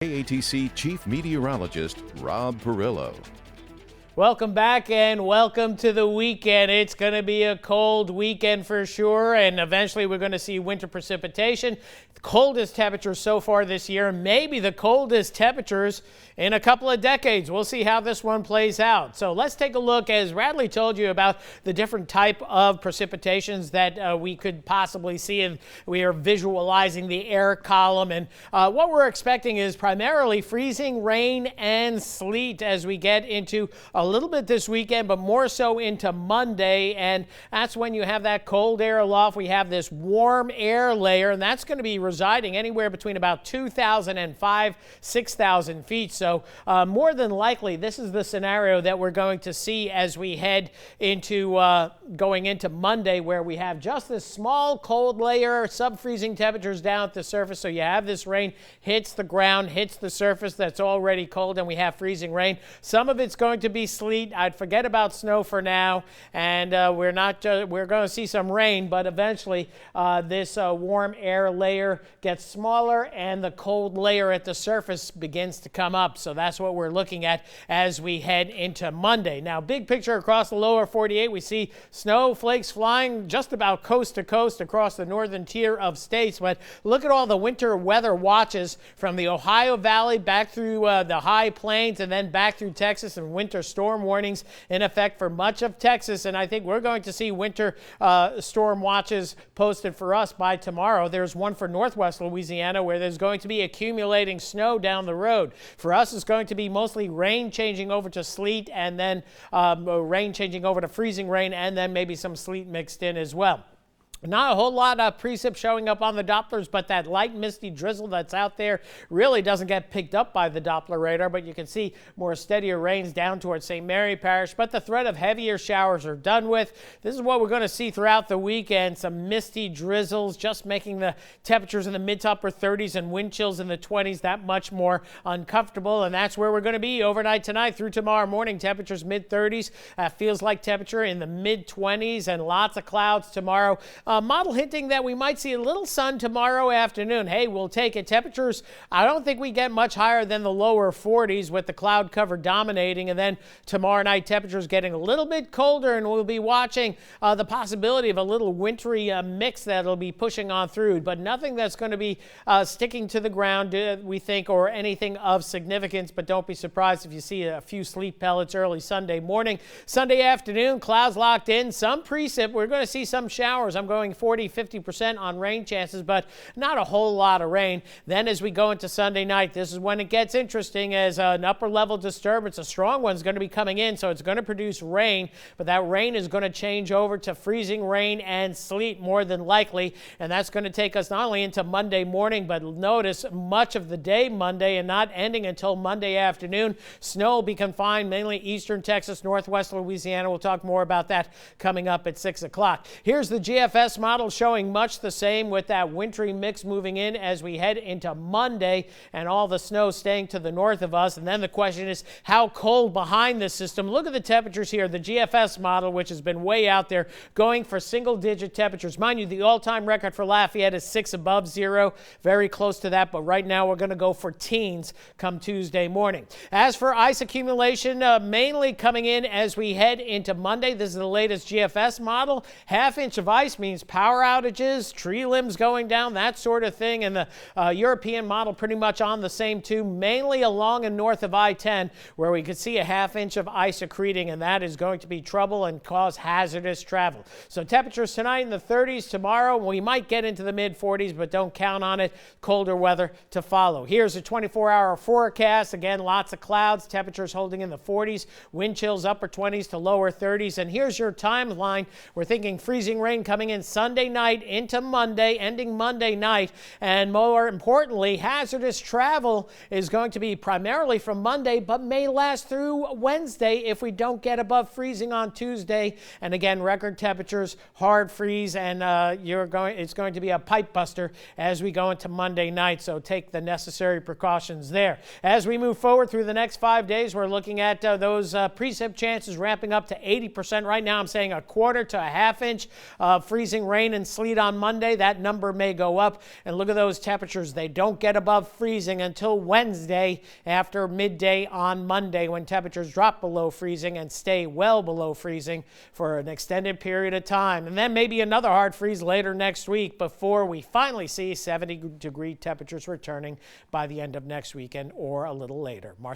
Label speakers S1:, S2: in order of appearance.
S1: KATC Chief Meteorologist Rob Perillo.
S2: Welcome back and welcome to the weekend. It's going to be a cold weekend for sure, and eventually we're going to see winter precipitation. The coldest temperatures so far this year, maybe the coldest temperatures in a couple of decades. We'll see how this one plays out. So let's take a look, as Radley told you, about the different type of precipitations that we could possibly see. And we are visualizing the air column, and what we're expecting is primarily freezing rain and sleet as we get into a little bit this weekend, but more so into Monday. And that's when you have that cold air aloft. We have this warm air layer, and that's going to be residing anywhere between about 2,000 and 6,000 feet. So more than likely, this is the scenario that we're going to see as we head into going into Monday, where we have just this small cold layer, sub-freezing temperatures down at the surface. So you have this rain hits the ground, hits the surface that's already cold, and we have freezing rain. Some of it's going to be sleet. I'd forget about snow for now, and we're going to see some rain, but eventually this warm air layer gets smaller and the cold layer at the surface begins to come up. So that's what we're looking at as we head into Monday. Now, big picture across the lower 48, we see snowflakes flying just about coast to coast across the northern tier of states. But look at all the winter weather watches from the Ohio Valley back through the high plains and then back through Texas, and winter storm warnings in effect for much of Texas. And I think we're going to see winter storm watches posted for us by tomorrow. There's one for northwest Louisiana where there's going to be accumulating snow down the road. For us, it's going to be mostly rain changing over to sleet, and then rain changing over to freezing rain, and then maybe some sleet mixed in as well. Not a whole lot of precip showing up on the Dopplers, but that light misty drizzle that's out there really doesn't get picked up by the Doppler radar, but you can see more steadier rains down towards St. Mary Parish, but the threat of heavier showers are done with. This is what we're going to see throughout the weekend, some misty drizzles, just making the temperatures in the mid to upper 30s and wind chills in the 20s that much more uncomfortable, and that's where we're going to be overnight tonight through tomorrow morning. Temperatures mid 30s, feels like temperature in the mid 20s, and lots of clouds tomorrow. Model hinting that we might see a little sun tomorrow afternoon. Hey, we'll take it. Temperatures, I don't think we get much higher than the lower 40s with the cloud cover dominating. And then tomorrow night, temperatures getting a little bit colder, and we'll be watching the possibility of a little wintry mix that'll be pushing on through, but nothing that's going to be sticking to the ground, we think, or anything of significance. But don't be surprised if you see a few sleet pellets early Sunday morning. Sunday afternoon, clouds locked in, some precip. We're going to see some showers. I'm going 40-50% on rain chances, but not a whole lot of rain. Then as we go into Sunday night, this is when it gets interesting, as an upper level disturbance, a strong one, is going to be coming in, so it's going to produce rain, but that rain is going to change over to freezing rain and sleet more than likely, and that's going to take us not only into Monday morning, but notice much of the day Monday and not ending until Monday afternoon. Snow will be confined mainly eastern Texas, northwest Louisiana. We'll talk more about that coming up at 6 o'clock. Here's the GFS model showing much the same, with that wintry mix moving in as we head into Monday and all the snow staying to the north of us. And then the question is, how cold behind this system? Look at the temperatures here. The GFS model, which has been way out there, going for single-digit temperatures. Mind you, the all-time record for Lafayette is 6 above zero, very close to that, but right now we're going to go for teens come Tuesday morning. As for ice accumulation, mainly coming in as we head into Monday. This is the latest GFS model. Half-inch of ice means power outages, tree limbs going down, that sort of thing. And the European model pretty much on the same too, mainly along and north of I-10, where we could see a half-inch of ice accreting, and that is going to be trouble and cause hazardous travel. So temperatures tonight in the 30s. Tomorrow we might get into the mid-40s, but don't count on it. Colder weather to follow. Here's a 24-hour forecast. Again, lots of clouds, temperatures holding in the 40s, wind chills upper 20s to lower 30s. And here's your timeline. We're thinking freezing rain coming in Sunday night into Monday, ending Monday night. And more importantly, hazardous travel is going to be primarily from Monday, but may last through Wednesday if we don't get above freezing on Tuesday. And again, record temperatures, hard freeze, and it's going to be a pipe buster as we go into Monday night. So take the necessary precautions there. As we move forward through the next 5 days, we're looking at those precip chances ramping up to 80%. Right now, I'm saying a quarter to a half inch of freezing freezing, rain, and sleet on Monday. That number may go up. And look at those temperatures. They don't get above freezing until Wednesday after midday on Monday, when temperatures drop below freezing and stay well below freezing for an extended period of time. And then maybe another hard freeze later next week before we finally see 70-degree temperatures returning by the end of next weekend or a little later.